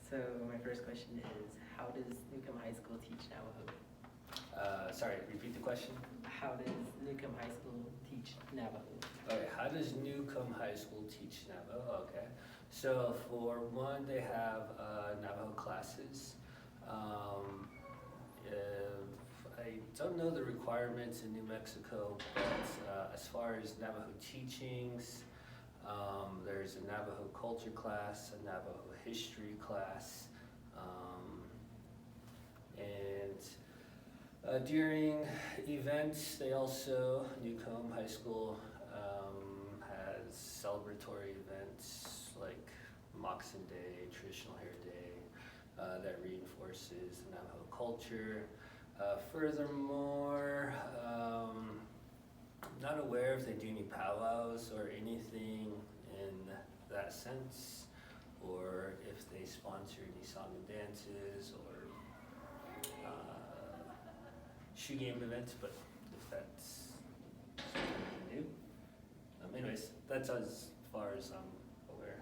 So my first question is, how does Newcomb High School teach Navajo? Sorry, repeat the question. How does Newcomb High School teach Navajo? Okay, how does Newcomb High School teach Navajo? Okay, so for one, they have Navajo classes. I don't know the requirements in New Mexico, but as far as Navajo teachings, there's a Navajo culture class, a Navajo history class, and during events, they also, Newcomb High School has celebratory events like Moccasin Day, Traditional Hair Day, that reinforces the Navajo culture. Furthermore, not aware if they do any powwows or anything in that sense, or if they sponsor any song and dances or shoe game events, but if that's something they do. Anyways, that's as far as I'm aware.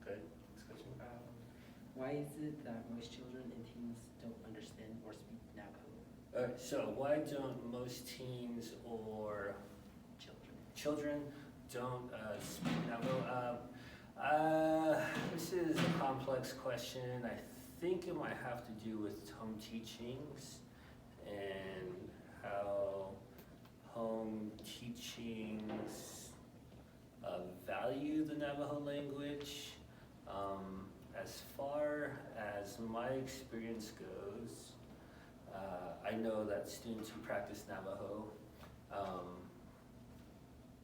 Good. Next question. Why is it that most children and teens don't understand or speak Navajo? So why don't most teens or children don't speak Navajo? This is a complex question. I think it might have to do with home teachings and how home teachings value the Navajo language. As far as my experience goes, I know that students who practice Navajo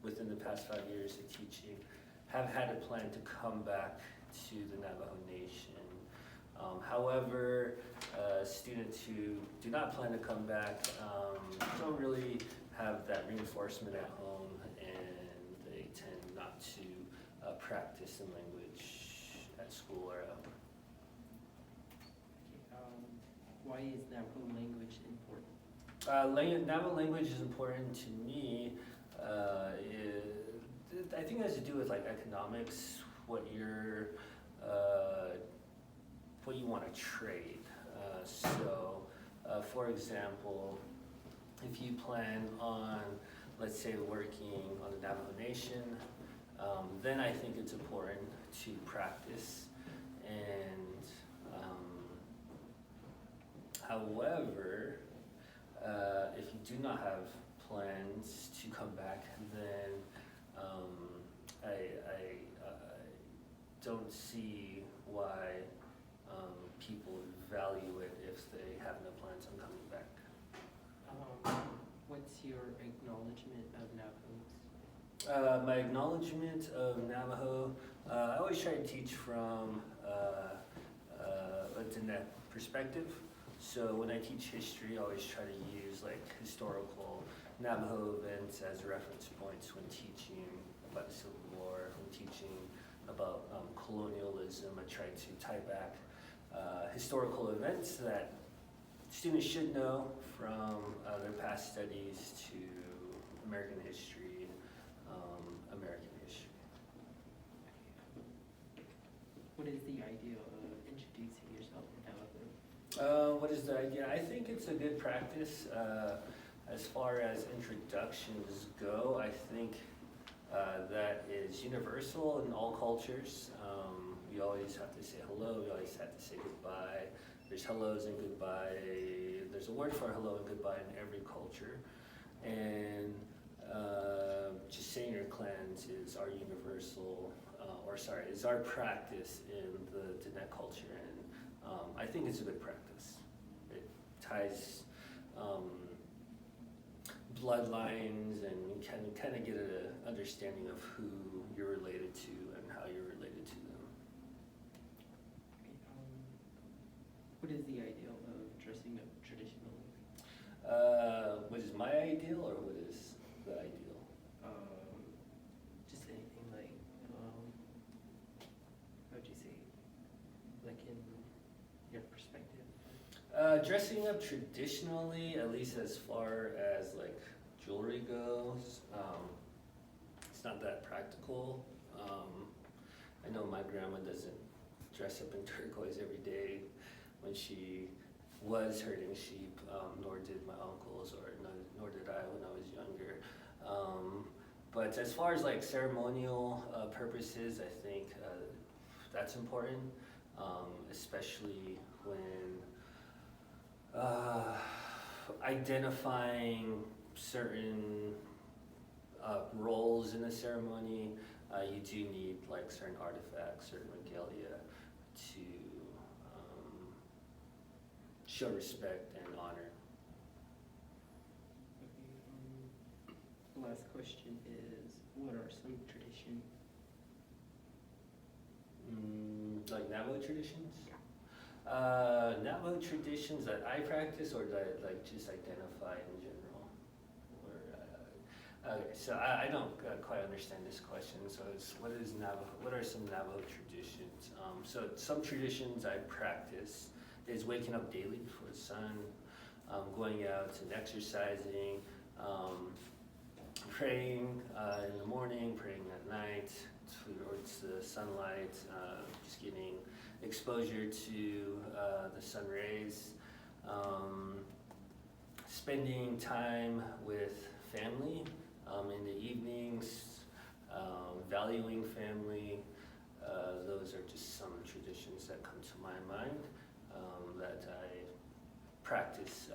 within the past 5 years of teaching have had a plan to come back to the Navajo Nation. However, students who do not plan to come back don't really have that reinforcement at home, and they tend not to practice the language at school or at home. Why is Navajo language important? Navajo language is important to me. I think it has to do with like economics, what you want to trade. For example, if you plan on, let's say, working on the Navajo Nation, then I think it's important to practice. And however, if you do not have plans to come back, then I don't see why people would value it if they have no plans on coming back. What's your acknowledgement of Navajos? My acknowledgement of Navajo, I always try to teach from a Diné perspective. So when I teach history, I always try to use like historical Navajo events as reference points when teaching about the Civil War, when teaching about colonialism. I try to tie back historical events that students should know from their past studies to American history, American history. What is the idea of introducing yourself in Navajo? What is the idea? I think it's a good practice. As far as introductions go, I think that is universal in all cultures. We always have to say hello, we always have to say goodbye. There's hellos and goodbye. There's a word for hello and goodbye in every culture. And just saying your clans is our universal, is our practice in the Diné culture. And I think it's a good practice. It ties bloodlines, and you can kind of get an understanding of who you're related to and how you're related to them. What is the ideal of dressing up traditionally? What is my ideal, or what is the ideal? Just anything like, how would you say, like in your perspective? Dressing up traditionally, at least as far as like jewelry goes, it's not that practical. I know my grandma doesn't dress up in turquoise every day. When she was herding sheep, nor did my uncles, or nor did I when I was younger. But as far as like ceremonial purposes, I think that's important, especially when identifying certain roles in a ceremony. You do need like certain artifacts, certain regalia to show respect and honor. Last question is, what are some traditions? Like Navajo traditions? Navajo traditions that I practice or that like just identify in general? Or, okay, so I don't quite understand this question. So it's what are some Navajo traditions? So some traditions I practice is waking up daily before the sun, going out and exercising, praying in the morning, praying at night towards the sunlight, just getting exposure to the sun rays, spending time with family in the evenings, valuing family. Those are just some traditions that come to my mind that I practice